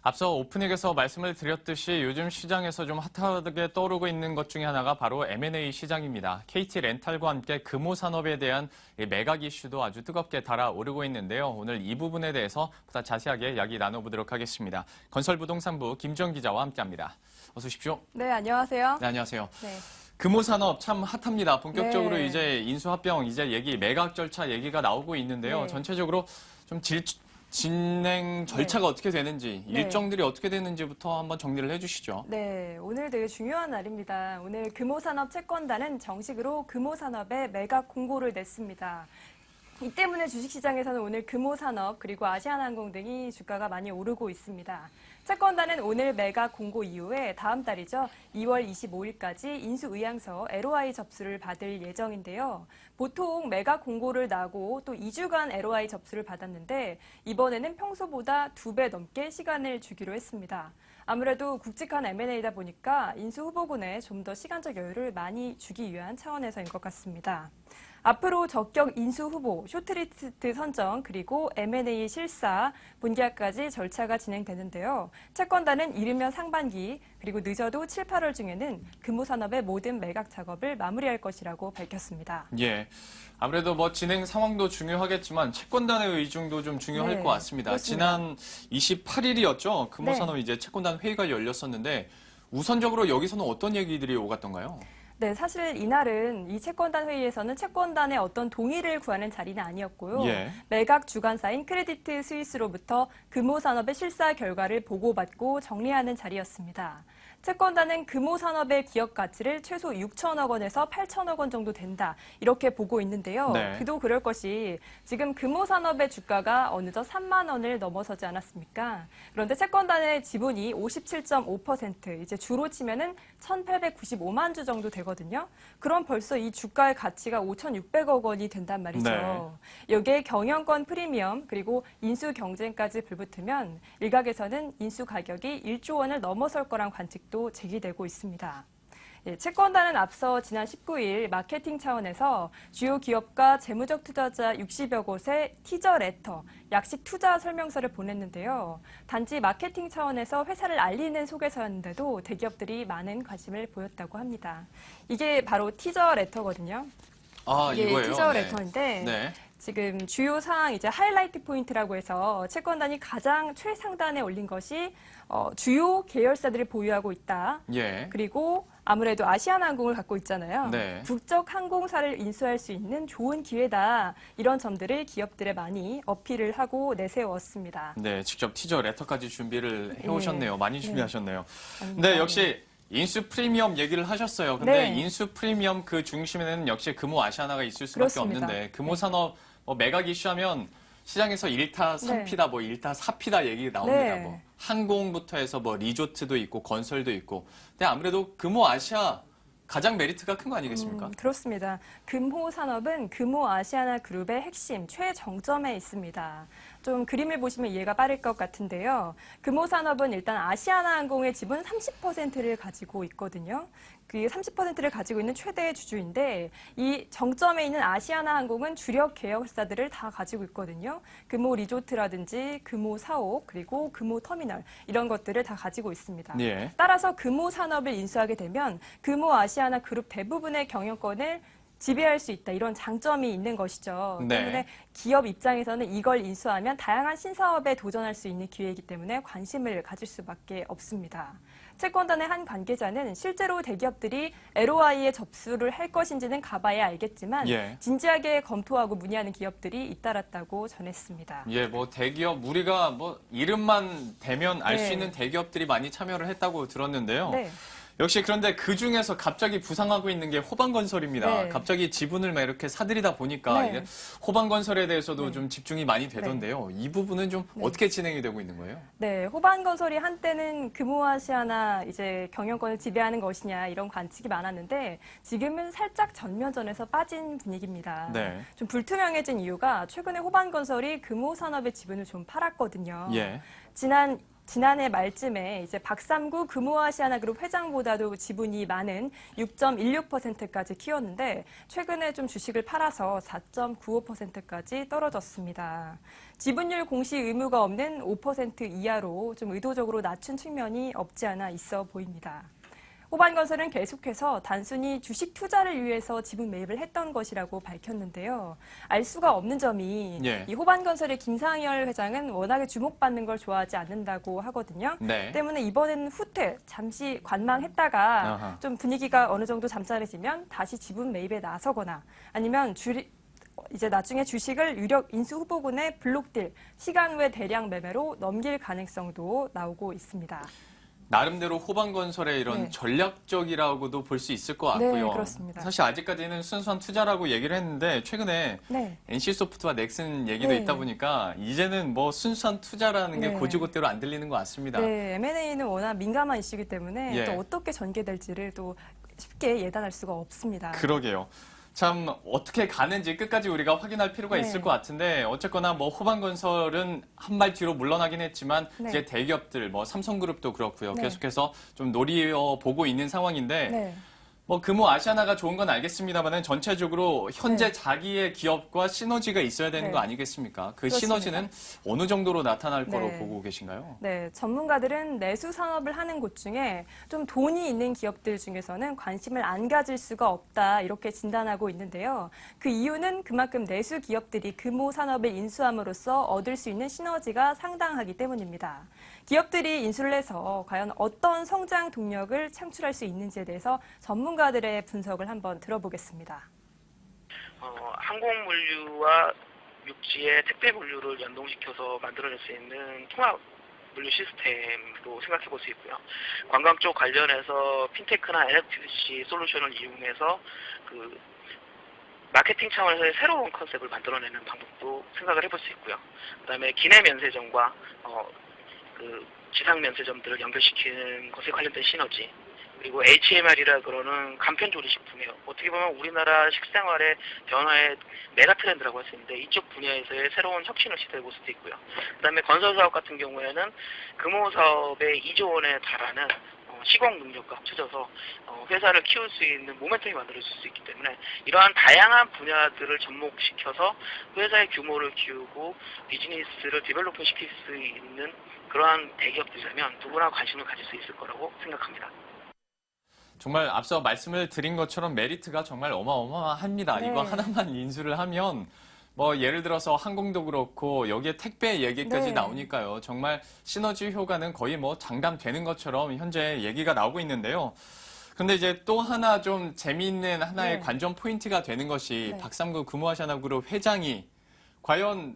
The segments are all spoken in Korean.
앞서 오프닝에서 말씀을 드렸듯이 요즘 시장에서 좀 핫하게 떠오르고 있는 것 중에 하나가 바로 M&A 시장입니다. KT 렌탈과 함께 금호산업에 대한 매각 이슈도 아주 뜨겁게 달아오르고 있는데요. 오늘 이 부분에 대해서 보다 자세하게 이야기 나눠보도록 하겠습니다. 건설부동산부 김주영 기자와 함께합니다. 어서 오십시오. 네, 안녕하세요. 네, 안녕하세요. 네. 금호산업 참 핫합니다. 본격적으로 네. 이제 인수합병, 이제 매각 절차 얘기가 나오고 있는데요. 네. 전체적으로 좀 진행 절차가 어떻게 되는지, 네. 일정들이 어떻게 되는지부터 한번 정리를 해주시죠. 네, 오늘 되게 중요한 날입니다. 오늘 금호산업 채권단은 정식으로 금호산업에 매각 공고를 냈습니다. 이 때문에 주식시장에서는 오늘 금호산업 그리고 아시아나항공 등이 주가가 많이 오르고 있습니다. 채권단은 오늘 매각 공고 이후에 다음 달이죠. 2월 25일까지 인수의향서 LOI 접수를 받을 예정인데요. 보통 매각 공고를 나고 또 2주간 LOI 접수를 받았는데 이번에는 평소보다 2배 넘게 시간을 주기로 했습니다. 아무래도 굵직한 M&A다 보니까 인수 후보군에 좀 더 시간적 여유를 많이 주기 위한 차원에서인 것 같습니다. 앞으로 적격 인수 후보, 쇼트리스트 선정, 그리고 M&A 실사, 본계약까지 절차가 진행되는데요. 채권단은 이르면 상반기, 그리고 늦어도 7, 8월 중에는 금호산업의 모든 매각 작업을 마무리할 것이라고 밝혔습니다. 예. 아무래도 진행 상황도 중요하겠지만 채권단의 의중도 좀 중요할 네, 것 같습니다. 그렇습니다. 지난 28일이었죠. 금호산업 이제 채권단 회의가 열렸었는데 우선적으로 여기서는 어떤 얘기들이 오갔던가요? 네, 사실 이날은 이 채권단 회의에서는 채권단의 어떤 동의를 구하는 자리는 아니었고요. 예. 매각 주관사인 크레디트 스위스로부터 금호산업의 실사 결과를 보고받고 정리하는 자리였습니다. 채권단은 금호산업의 기업 가치를 최소 6천억 원에서 8천억 원 정도 된다. 이렇게 보고 있는데요. 네. 그도 그럴 것이 지금 금호산업의 주가가 어느덧 3만 원을 넘어서지 않았습니까? 그런데 채권단의 지분이 57.5%, 이제 주로 치면은 1,895만 주 정도 되거든요. 그럼 벌써 이 주가의 가치가 5,600억 원이 된단 말이죠. 네. 여기에 경영권 프리미엄 그리고 인수 경쟁까지 불붙으면 일각에서는 인수 가격이 1조 원을 넘어설 거란 관측도 제기되고 있습니다. 예, 채권단은 앞서 지난 19일 마케팅 차원에서 주요 기업과 재무적 투자자 60여 곳에 티저 레터, 약식 투자 설명서를 보냈는데요. 단지 마케팅 차원에서 회사를 알리는 속에서였는데도 대기업들이 많은 관심을 보였다고 합니다. 이게 바로 티저 레터거든요. 아, 이게 이거예요? 티저 네. 레터인데 네. 지금 주요 사항 이제 하이라이트 포인트라고 해서 채권단이 가장 최상단에 올린 것이 주요 계열사들이 보유하고 있다. 예. 그리고 아무래도 아시아나항공을 갖고 있잖아요. 네. 국적 항공사를 인수할 수 있는 좋은 기회다. 이런 점들을 기업들에 많이 어필을 하고 내세웠습니다. 네, 직접 티저 레터까지 준비를 해오셨네요. 많이 준비하셨네요. 아닙니다. 네, 역시 인수 프리미엄 얘기를 하셨어요. 근데 네. 인수 프리미엄 그 중심에는 역시 금호 아시아나가 있을 수밖에 그렇습니다. 없는데 금호산업 매각 이슈하면 시장에서 1타 3피다, 1타 4피다 얘기 나옵니다. 네. 항공부터 해서 리조트도 있고 건설도 있고. 근데 아무래도 금호 아시아 가장 메리트가 큰 거 아니겠습니까? 그렇습니다. 금호산업은 금호아시아나 그룹의 핵심 최정점에 있습니다. 좀 그림을 보시면 이해가 빠를 것 같은데요. 금호산업은 일단 아시아나항공의 지분 30%를 가지고 있거든요. 그 30%를 가지고 있는 최대의 주주인데 이 정점에 있는 아시아나항공은 주력 계열사들을 다 가지고 있거든요. 금호 리조트라든지 금호 사옥 그리고 금호 터미널 이런 것들을 다 가지고 있습니다. 예. 따라서 금호산업을 인수하게 되면 금호아시아나 그룹 대부분의 경영권을 지배할 수 있다. 이런 장점이 있는 것이죠. 네. 때문에 기업 입장에서는 이걸 인수하면 다양한 신사업에 도전할 수 있는 기회이기 때문에 관심을 가질 수밖에 없습니다. 채권단의 한 관계자는 실제로 대기업들이 LOI에 접수를 할 것인지는 가봐야 알겠지만 예. 진지하게 검토하고 문의하는 기업들이 잇따랐다고 전했습니다. 예, 대기업 우리가 이름만 대면 알 수 네. 있는 대기업들이 많이 참여를 했다고 들었는데요. 네. 역시 그런데 그 중에서 갑자기 부상하고 있는 게 호반건설입니다. 네. 갑자기 지분을 이렇게 사들이다 보니까 네. 이게 호반건설에 대해서도 좀 집중이 많이 되던데요. 이 부분은 좀 네. 어떻게 진행이 되고 있는 거예요? 네, 호반건설이 한때는 금호아시아나 이제 경영권을 지배하는 것이냐 이런 관측이 많았는데 지금은 살짝 전면전에서 빠진 분위기입니다. 네. 좀 불투명해진 이유가 최근에 호반건설이 금호산업의 지분을 좀 팔았거든요. 예. 지난 지난해 말쯤에 이제 박삼구 금호아시아나그룹 회장보다도 지분이 많은 6.16%까지 키웠는데 최근에 좀 주식을 팔아서 4.95%까지 떨어졌습니다. 지분율 공시 의무가 없는 5% 이하로 좀 의도적으로 낮춘 측면이 없지 않아 있어 보입니다. 호반건설은 계속해서 단순히 주식 투자를 위해서 지분 매입을 했던 것이라고 밝혔는데요. 알 수가 없는 점이 예. 이 호반건설의 김상열 회장은 워낙에 주목받는 걸 좋아하지 않는다고 하거든요. 네. 때문에 이번에는 후퇴, 잠시 관망했다가 아하. 좀 분위기가 어느 정도 잠잠해지면 다시 지분 매입에 나서거나 아니면 이제 나중에 주식을 유력 인수 후보군에 블록딜, 시간 외 대량 매매로 넘길 가능성도 나오고 있습니다. 나름대로 호반건설의 이런 네. 전략적이라고도 볼 수 있을 것 같고요. 네, 그렇습니다. 사실 아직까지는 순수한 투자라고 얘기를 했는데 최근에 네. NC소프트와 넥슨 얘기도 네. 있다 보니까 이제는 뭐 순수한 투자라는 게 네. 고지고대로 안 들리는 것 같습니다. 네, M&A는 워낙 민감한 이슈이기 때문에 예. 또 어떻게 전개될지를 또 쉽게 예단할 수가 없습니다. 그러게요. 참 어떻게 가는지 끝까지 우리가 확인할 필요가 네. 있을 것 같은데 어쨌거나 뭐 호반건설은 한 발 뒤로 물러나긴 했지만 네. 이제 대기업들 뭐 삼성그룹도 그렇고요. 네. 계속해서 좀 노려보고 있는 상황인데 네. 뭐 금호 아시아나가 좋은 건 알겠습니다만은 전체적으로 현재 네. 자기의 기업과 시너지가 있어야 되는 네. 거 아니겠습니까? 그 그렇습니다. 시너지는 어느 정도로 나타날 거로 네. 보고 계신가요? 네, 전문가들은 내수 산업을 하는 곳 중에 좀 돈이 있는 기업들 중에서는 관심을 안 가질 수가 없다 이렇게 진단하고 있는데요. 그 이유는 그만큼 내수 기업들이 금호 산업을 인수함으로써 얻을 수 있는 시너지가 상당하기 때문입니다. 기업들이 인수를 해서 과연 어떤 성장 동력을 창출할 수 있는지에 대해서 전문가들의 분석을 한번 들어보겠습니다. 항공물류와 육지의 택배 물류를 연동시켜서 만들어낼 수 있는 통합 물류 시스템으로 생각해 볼 수 있고요. 관광 쪽 관련해서 핀테크나 NFC 솔루션을 이용해서 그 마케팅 차원에서의 새로운 컨셉을 만들어내는 방법도 생각을 해볼 수 있고요. 그다음에 기내 면세점과 그 지상 면세점들을 연결시키는 것에 관련된 시너지, 그리고 HMR이라 그러는 간편조리식품이에요. 어떻게 보면 우리나라 식생활의 변화의 메가 트렌드라고 할 수 있는데 이쪽 분야에서의 새로운 혁신을 시도해 볼 수도 있고요. 그다음에 건설 사업 같은 경우에는 금호 사업의 2조 원에 달하는 시공 능력과 합쳐져서 회사를 키울 수 있는 모멘텀이 만들어질 수 있기 때문에 이러한 다양한 분야들을 접목시켜서 회사의 규모를 키우고 비즈니스를 디벨로핑 시킬 수 있는 그러한 대기업들이라면 누구나 관심을 가질 수 있을 거라고 생각합니다. 정말 앞서 말씀을 드린 것처럼 메리트가 정말 어마어마합니다. 네. 이거 하나만 인수를 하면 뭐 예를 들어서 항공도 그렇고 여기에 택배 얘기까지 네. 나오니까요. 정말 시너지 효과는 거의 뭐 장담되는 것처럼 현재 얘기가 나오고 있는데요. 근데 이제 또 하나 좀 재미있는 하나의 네. 관전 포인트가 되는 것이 네. 박삼구 금호아시아나그룹 회장이 과연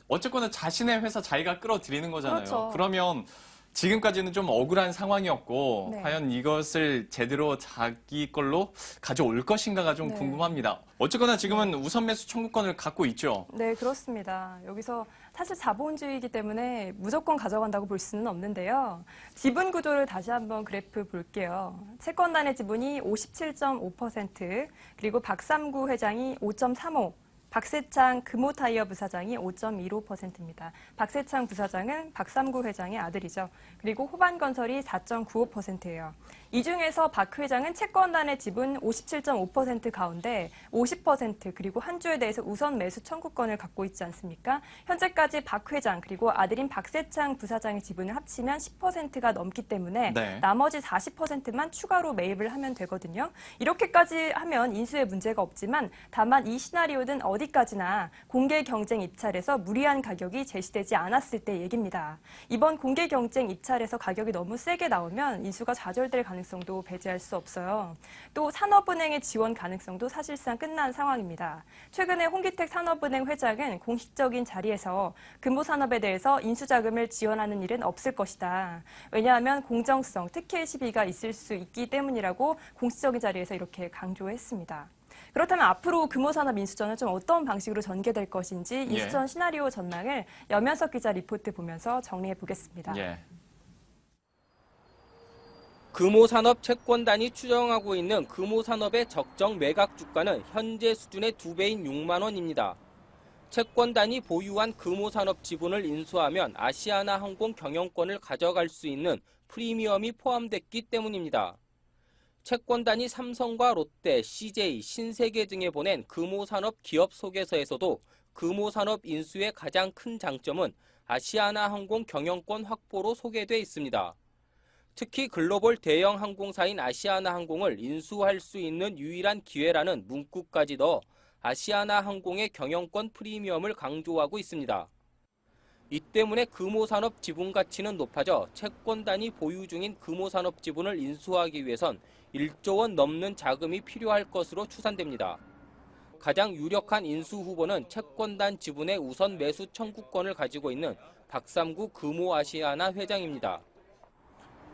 어쨌거나 자신의 회사 자기가 끌어들이는 거잖아요. 그렇죠. 그러면 지금까지는 좀 억울한 상황이었고 네. 과연 이것을 제대로 자기 걸로 가져올 것인가가 좀 네. 궁금합니다. 어쨌거나 지금은 우선 매수 청구권을 갖고 있죠. 네, 그렇습니다. 여기서 사실 자본주의이기 때문에 무조건 가져간다고 볼 수는 없는데요. 지분 구조를 다시 한번 그래프 볼게요. 채권단의 지분이 57.5%, 그리고 박삼구 회장이 5.35%, 박세창 금호타이어 부사장이 5.15%입니다. 박세창 부사장은 박삼구 회장의 아들이죠. 그리고 호반건설이 4.95%예요. 이 중에서 박 회장은 채권단의 지분 57.5% 가운데 50% 그리고 한 주에 대해서 우선 매수 청구권을 갖고 있지 않습니까? 현재까지 박 회장 그리고 아들인 박세창 부사장의 지분을 합치면 10%가 넘기 때문에 네. 나머지 40%만 추가로 매입을 하면 되거든요. 이렇게까지 하면 인수에 문제가 없지만 다만 이 시나리오는 어디까지나 공개 경쟁 입찰에서 무리한 가격이 제시되지 않았을 때 얘기입니다. 이번 공개 경쟁 입찰에서 가격이 너무 세게 나오면 인수가 좌절될 가능성도 배제할 수 없어요. 또 산업은행의 지원 가능성도 사실상 끝난 상황입니다. 최근에 홍기택 산업은행 회장은 공식적인 자리에서 금호산업에 대해서 인수자금을 지원하는 일은 없을 것이다. 왜냐하면 공정성, 특혜 시비가 있을 수 있기 때문이라고 공식적인 자리에서 이렇게 강조했습니다. 그렇다면 앞으로 금호산업 인수전은 좀 어떤 방식으로 전개될 것인지 인수전 시나리오 전망을 여면석 기자 리포트 보면서 정리해 보겠습니다. 예. 금호산업 채권단이 추정하고 있는 금호산업의 적정 매각 주가는 현재 수준의 2배인 6만 원입니다. 채권단이 보유한 금호산업 지분을 인수하면 아시아나항공 경영권을 가져갈 수 있는 프리미엄이 포함됐기 때문입니다. 채권단이 삼성과 롯데, CJ, 신세계 등에 보낸 금호산업 기업 소개서에서도 금호산업 인수의 가장 큰 장점은 아시아나항공 경영권 확보로 소개돼 있습니다. 특히 글로벌 대형 항공사인 아시아나항공을 인수할 수 있는 유일한 기회라는 문구까지 넣어 아시아나항공의 경영권 프리미엄을 강조하고 있습니다. 이 때문에 금호산업 지분 가치는 높아져 채권단이 보유 중인 금호산업 지분을 인수하기 위해선 1조 원 넘는 자금이 필요할 것으로 추산됩니다. 가장 유력한 인수 후보는 채권단 지분의 우선 매수 청구권을 가지고 있는 박삼구 금호아시아나 회장입니다.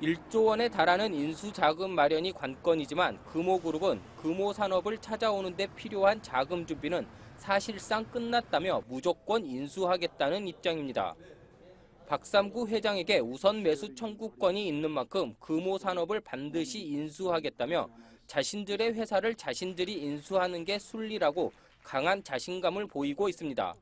1조 원에 달하는 인수 자금 마련이 관건이지만 금호그룹은 금호산업을 찾아오는 데 필요한 자금 준비는 사실상 끝났다며 무조건 인수하겠다는 입장입니다. 박삼구 회장에게 우선 매수 청구권이 있는 만큼 금호산업을 반드시 인수하겠다며 자신들의 회사를 자신들이 인수하는 게 순리라고 강한 자신감을 보이고 있습니다.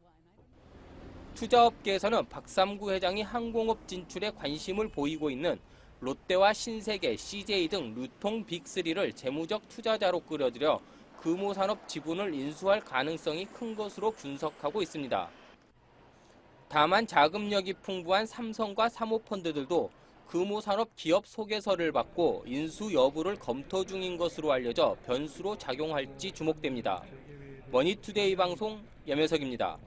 투자업계에서는 박삼구 회장이 항공업 진출에 관심을 보이고 있는 롯데와 신세계, CJ 등 루통 빅3를 재무적 투자자로 끌어들여 금호산업 지분을 인수할 가능성이 큰 것으로 분석하고 있습니다. 다만 자금력이 풍부한 삼성과 사모펀드들도 금호산업 기업 소개서를 받고 인수 여부를 검토 중인 것으로 알려져 변수로 작용할지 주목됩니다. 머니투데이 방송 염혜석입니다.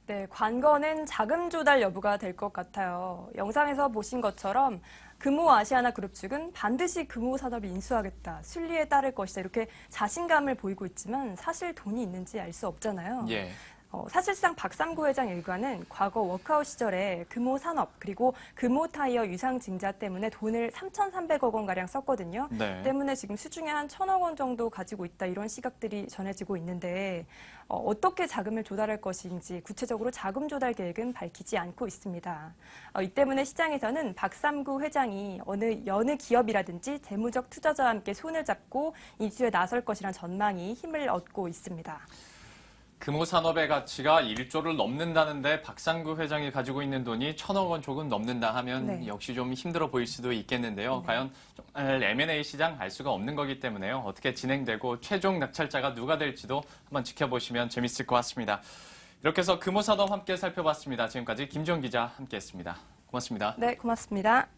네, 관건은 자금 조달 여부가 될 것 같아요. 영상에서 보신 것처럼 금호아시아나그룹 측은 반드시 금호산업을 인수하겠다, 순리에 따를 것이다 이렇게 자신감을 보이고 있지만 사실 돈이 있는지 알 수 없잖아요. 예. 사실상 박삼구 회장 일가는 과거 워크아웃 시절에 금호산업 그리고 금호타이어 유상증자 때문에 돈을 3,300억 원가량 썼거든요. 네. 때문에 지금 수중에 한 1,000억 원 정도 가지고 있다 이런 시각들이 전해지고 있는데 어떻게 자금을 조달할 것인지 구체적으로 자금 조달 계획은 밝히지 않고 있습니다. 이 때문에 시장에서는 박삼구 회장이 여느 기업이라든지 재무적 투자자와 함께 손을 잡고 인수에 나설 것이란 전망이 힘을 얻고 있습니다. 금호산업의 가치가 1조를 넘는다는데 박삼구 회장이 가지고 있는 돈이 1,000억 원 조금 넘는다 하면 네. 역시 좀 힘들어 보일 수도 있겠는데요. 네. 과연 정말 M&A 시장 알 수가 없는 거기 때문에요. 어떻게 진행되고 최종 낙찰자가 누가 될지도 한번 지켜보시면 재밌을 것 같습니다. 이렇게 해서 금호산업 함께 살펴봤습니다. 지금까지 김지원 기자 함께했습니다. 고맙습니다. 네, 고맙습니다.